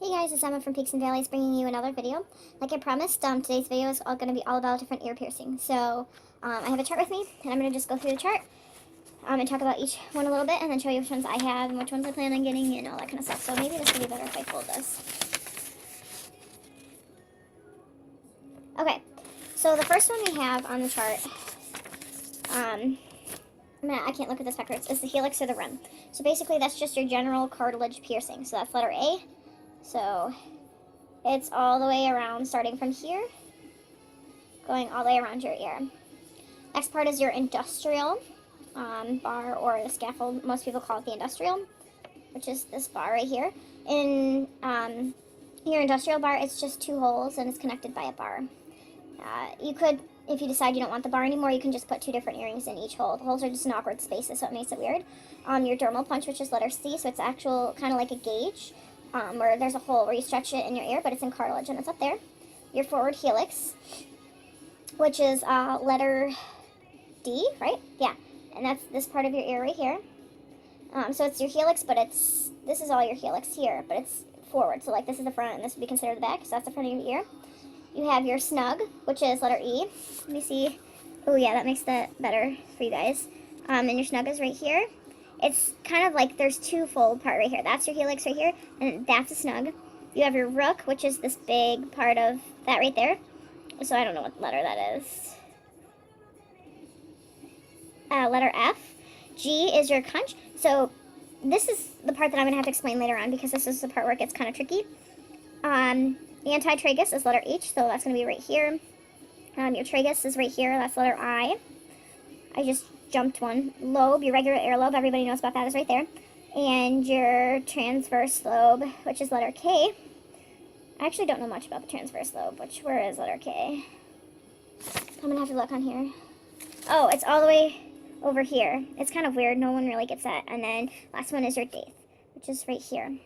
Hey guys, it's Emma from Peaks and Valleys bringing you another video. Like I promised, today's video is going to be all about different ear piercing. So I have a chart with me, and I'm going to just go through the chart and talk about each one a little bit, and then show you which ones I have and which ones I plan on getting and all that kind of stuff. So maybe this would be better if I fold this. Okay, so the first one we have on the chart, I can't look at this backwards, is the helix or the rim. So basically that's just your general cartilage piercing. So that's letter A. So it's all the way around, starting from here, going all the way around your ear. Next part is your industrial bar, or the scaffold. Most people call it the industrial, which is this bar right here. In your industrial bar, it's just two holes and it's connected by a bar. You could, if you decide you don't want the bar anymore, you can just put two different earrings in each hole. The holes are just in awkward spaces, so it makes it weird. Your dermal punch, which is letter C, so it's actual kind of like a gauge. Where there's a hole where you stretch it in your ear, but it's in cartilage, and it's up there. Your forward helix, which is letter D, right? Yeah, and that's this part of your ear right here. So it's your helix, but this is all your helix here, but it's forward. So like this is the front, and this would be considered the back, so that's the front of your ear. You have your snug, which is letter E. Let me see. Oh yeah, that makes that better for you guys. And your snug is right here. It's kind of like there's two-fold part right here. That's your helix right here, and that's a snug. You have your rook, which is this big part of that right there. So I don't know what letter that is. Letter F. G is your conch. So this is the part that I'm going to have to explain later on, because this is the part where it gets kind of tricky. Anti-tragus is letter H, so that's going to be right here. Your tragus is right here. That's letter I. I just jumped one. Lobe, your regular ear lobe, everybody knows about that, is right there. And your transverse lobe, which is letter K. I actually don't know much about the transverse lobe, where is letter K? I'm going to have to look on here. Oh, it's all the way over here. It's kind of weird. No one really gets that. And then last one is your Daith, which is right here.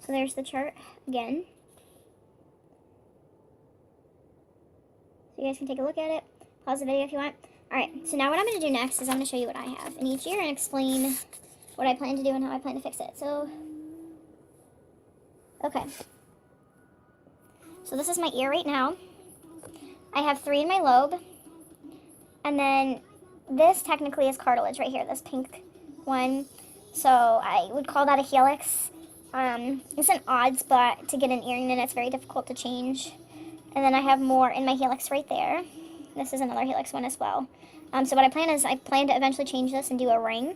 So there's the chart again. So you guys can take a look at it. Pause the video if you want. Alright, so now what I'm going to do next is I'm going to show you what I have in each ear and explain what I plan to do and how I plan to fix it. So, okay. So this is my ear right now. I have 3 in my lobe. And then this technically is cartilage right here, this pink one. So I would call that a helix. It's an odd spot to get an earring in. It's very difficult to change. And then I have more in my helix right there. This is another helix one as well. So what I plan to eventually change this and do a ring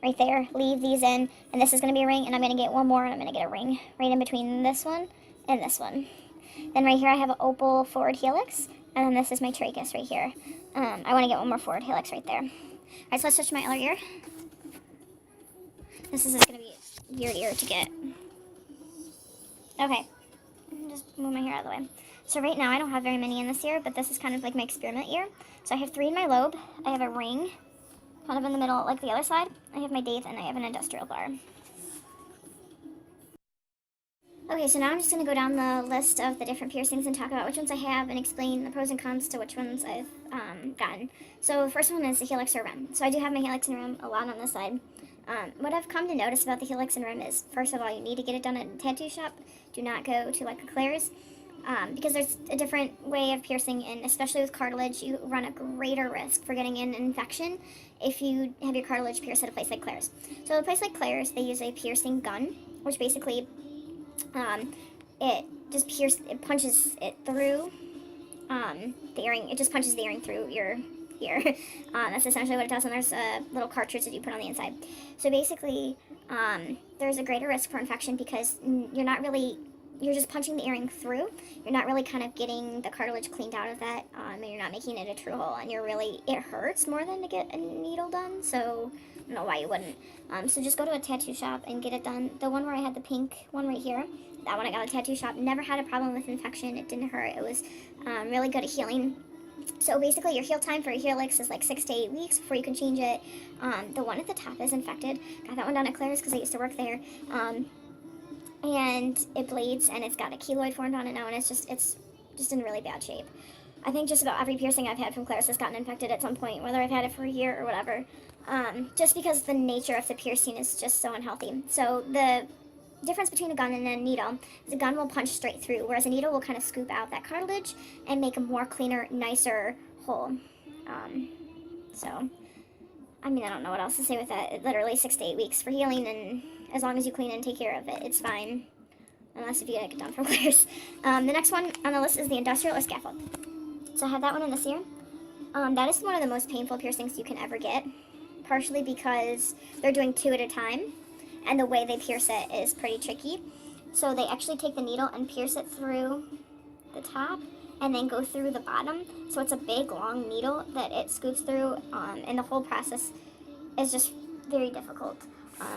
right there. Leave these in, and this is going to be a ring, and I'm going to get one more, and I'm going to get a ring right in between this one and this one. Then right here I have an opal forward helix, and then this is my tragus right here. I want to get one more forward helix right there. Alright, so let's switch to my other ear. This is going to be your ear to get. Okay, just move my hair out of the way. So right now I don't have very many in this ear, but this is kind of like my experiment ear. So I have 3 in my lobe. I have a ring, kind of in the middle like the other side. I have my Daith, and I have an industrial bar. Okay, so now I'm just going to go down the list of the different piercings and talk about which ones I have and explain the pros and cons to which ones I've gotten. So the first one is the helix or rim. So I do have my helix and rim a lot on this side. What I've come to notice about the helix and rim is, first of all, you need to get it done at a tattoo shop. Do not go to like a Claire's. Because there's a different way of piercing, and especially with cartilage, you run a greater risk for getting an infection if you have your cartilage pierced at a place like Claire's. So at a place like Claire's, they use a piercing gun, which basically, it punches it through the earring. It just punches the earring through your ear. That's essentially what it does, and there's a little cartridge that you put on the inside. So basically, there's a greater risk for infection because you're just punching the earring through. You're not really kind of getting the cartilage cleaned out of that, and you're not making it a true hole, and it hurts more than to get a needle done, so I don't know why you wouldn't. So just go to a tattoo shop and get it done. The one where I had the pink one right here, that one I got at a tattoo shop, never had a problem with infection. It didn't hurt. It was really good at healing. So basically your heal time for a helix is like 6 to 8 weeks before you can change it. The one at the top is infected. Got that one down at Claire's because I used to work there. And it bleeds, and it's got a keloid formed on it now, and it's just in really bad shape. I think just about every piercing I've had from Claire's has gotten infected at some point, whether I've had it for a year or whatever, just because the nature of the piercing is just so unhealthy. So the difference between a gun and a needle is a gun will punch straight through, whereas a needle will kind of scoop out that cartilage and make a more cleaner, nicer hole. So, I mean, I don't know what else to say with that. Literally 6 to 8 weeks for healing, and as long as you clean and take care of it, it's fine. Unless if you get it done from clears. The next one on the list is the industrial or scaffold. So I have that one in this ear. That is one of the most painful piercings you can ever get, partially because they're doing 2 at a time, and the way they pierce it is pretty tricky. So they actually take the needle and pierce it through the top, and then go through the bottom. So it's a big, long needle that it scoops through, and the whole process is just very difficult.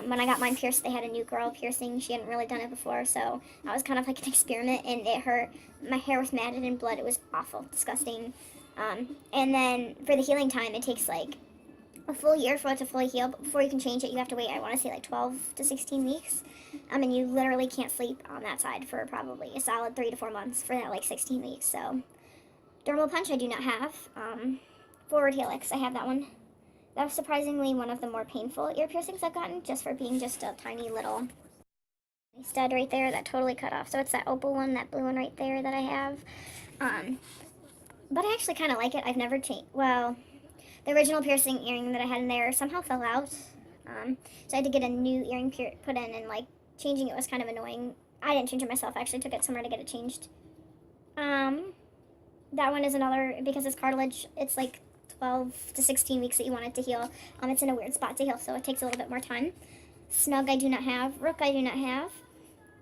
When I got mine pierced, they had a new girl piercing. She hadn't really done it before, so I was kind of like an experiment, and it hurt. My hair was matted in blood. It was awful, disgusting. And then for the healing time, it takes like a full year for it to fully heal. But before you can change it, you have to wait, I want to say, like 12 to 16 weeks. And you literally can't sleep on that side for probably a solid 3 to 4 months for that, like 16 weeks. So, dermal punch I do not have. Forward helix, I have that one. That was surprisingly one of the more painful ear piercings I've gotten, just for being just a tiny little stud right there that totally cut off. So it's that opal one, that blue one right there that I have. But I actually kind of like it. I've never changed. Well, the original piercing earring that I had in there somehow fell out. So I had to get a new earring put in, and like changing it was kind of annoying. I didn't change it myself. I actually took it somewhere to get it changed. That one is another, because it's cartilage, it's like 12 to 16 weeks that you want it to heal. It's in a weird spot to heal, so it takes a little bit more time. Snug I do not have. Rook I do not have.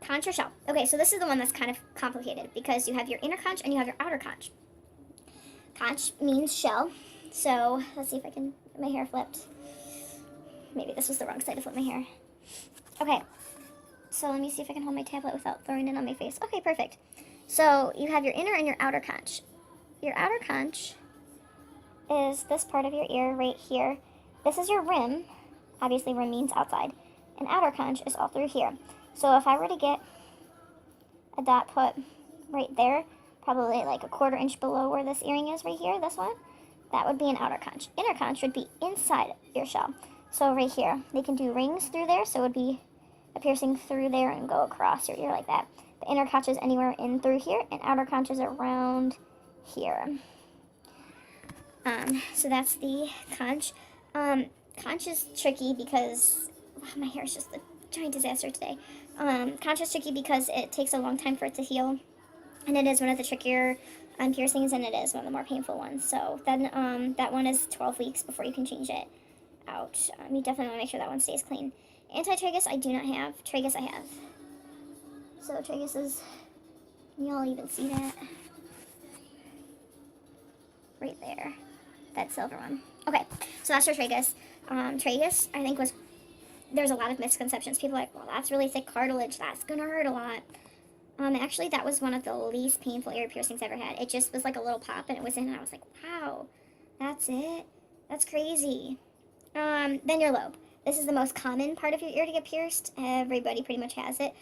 Conch or shell. Okay, so this is the one that's kind of complicated, because you have your inner conch and you have your outer conch. Conch means shell. So let's see if I can get my hair flipped. Maybe this was the wrong side to flip my hair. Okay, so let me see if I can hold my tablet without throwing it on my face. Okay, perfect. So you have your inner and your outer conch. Your outer conch is this part of your ear right here. This is your rim. Obviously rim means outside. And outer conch is all through here. So if I were to get a dot put right there, probably like a 1/4 inch below where this earring is right here, this one, that would be an outer conch. Inner conch would be inside your shell. So right here, they can do rings through there, so it would be a piercing through there and go across your ear like that. The inner conch is anywhere in through here, and outer conch is around here. So that's the conch. Conch is tricky because my hair is just a giant disaster today. Conch is tricky because it takes a long time for it to heal, and it is one of the trickier piercings, and it is one of the more painful ones. So then that one is 12 weeks before you can change it out. You definitely want to make sure that one stays clean. Anti-tragus I do not have. Tragus I have. So tragus is, can y'all even see that? Right there. That silver one. Okay, so that's your tragus. Tragus, I think, there's a lot of misconceptions. People are like, well, that's really thick cartilage. That's going to hurt a lot. Actually, that was one of the least painful ear piercings I ever had. It just was like a little pop, and it was in, and I was like, wow, that's it? That's crazy. Then your lobe. This is the most common part of your ear to get pierced. Everybody pretty much has it.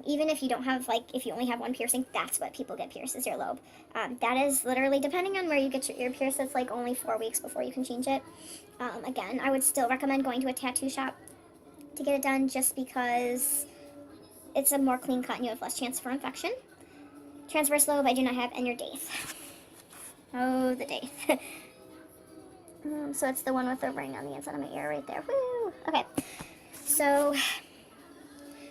Even if you don't have, like, if you only have one piercing, that's what people get pierced, is your lobe. That is literally, depending on where you get your ear pierced, it's like only 4 weeks before you can change it. Again, I would still recommend going to a tattoo shop to get it done, just because it's a more clean cut and you have less chance for infection. Transverse lobe I do not have, and your Daith. Oh, the Daith. So it's the one with the ring on the inside of my ear right there. Woo! Okay, so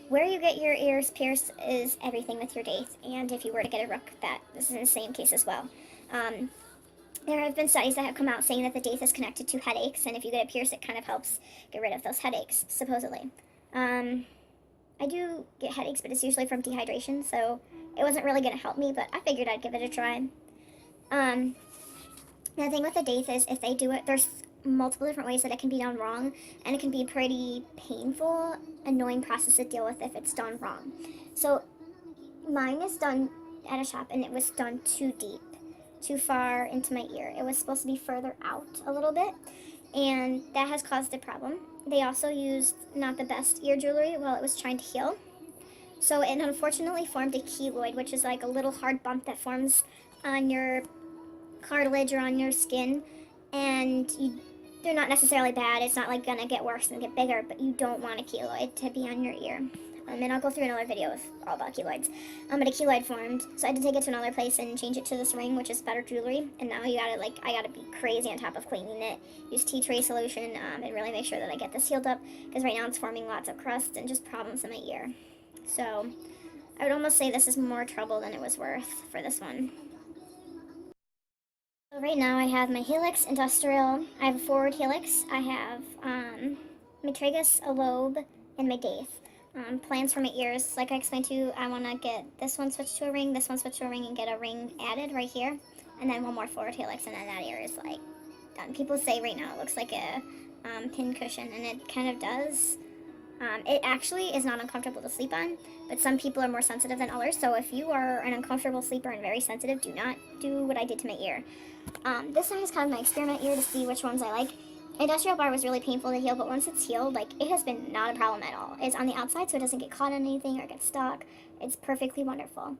where you get your ears pierced is everything with your Daith, and if you were to get a Rook, this is the same case as well. There have been studies that have come out saying that the Daith is connected to headaches, and if you get it pierced, it kind of helps get rid of those headaches, supposedly. I do get headaches, but it's usually from dehydration, so it wasn't really going to help me, but I figured I'd give it a try. The thing with the Daith is, if they do it, there's multiple different ways that it can be done wrong, and it can be pretty painful, annoying process to deal with if it's done wrong. So mine is done at a shop, and it was done too deep, too far into my ear. It was supposed to be further out a little bit, and that has caused a problem. They also used not the best ear jewelry while it was trying to heal. So it unfortunately formed a keloid, which is like a little hard bump that forms on your cartilage or on your skin, and they're not necessarily bad. It's not like gonna get worse and get bigger, but you don't want a keloid to be on your ear. And I'll go through another video with all about keloids. But a keloid formed, so I had to take it to another place and change it to this ring, which is better jewelry. And now you gotta, like, I gotta be crazy on top of cleaning it, use tea tray solution, and really make sure that I get this healed up, because right now it's forming lots of crust and just problems in my ear. So I would almost say this is more trouble than it was worth for this one. So right now I have my Helix Industrial. I have a forward Helix. I have my tragus, a lobe, and my Daith. Plans for my ears, like I explained to you, I want to get this one switched to a ring, this one switched to a ring, and get a ring added right here. And then one more forward Helix, and then that ear is, like, done. People say right now it looks like a pin cushion, and it kind of does. It actually is not uncomfortable to sleep on, but some people are more sensitive than others, so if you are an uncomfortable sleeper and very sensitive, do not do what I did to my ear. This one is kind of my experiment ear to see which ones I like. Industrial bar was really painful to heal, but once it's healed, like, it has been not a problem at all. It's on the outside, so it doesn't get caught on anything or get stuck. It's perfectly wonderful.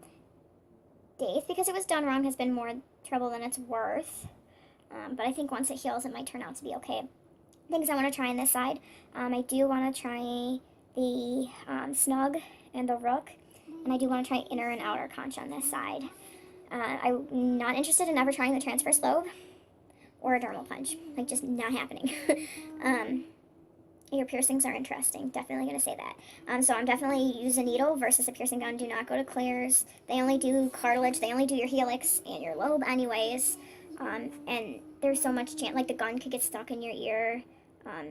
Daith, because it was done wrong, has been more trouble than it's worth. But I think once it heals, it might turn out to be okay. Things I want to try on this side. I do want to try the Snug and the Rook, and I do want to try inner and outer conch on this side. I'm not interested in ever trying the transverse lobe or a dermal punch. Like, just not happening. Your piercings are interesting. Definitely going to say that. So I'm definitely use a needle versus a piercing gun. Do not go to Claire's. They only do cartilage. They only do your helix and your lobe anyways. And there's so much chance, like, the gun could get stuck in your ear.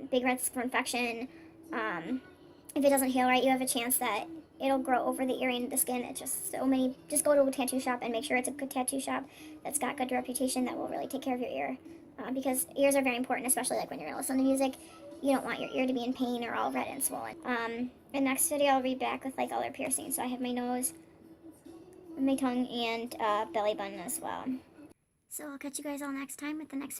Big risk for infection. If it doesn't heal right, you have a chance that it'll grow over the ear and the skin. It's just so many. Just go to a tattoo shop and make sure it's a good tattoo shop that's got good reputation that will really take care of your ear. Because ears are very important, especially like when you're listening to music. You don't want your ear to be in pain or all red and swollen. In next video, I'll be back with, like, other piercings. So I have my nose, my tongue, and belly button as well. So I'll catch you guys all next time with the next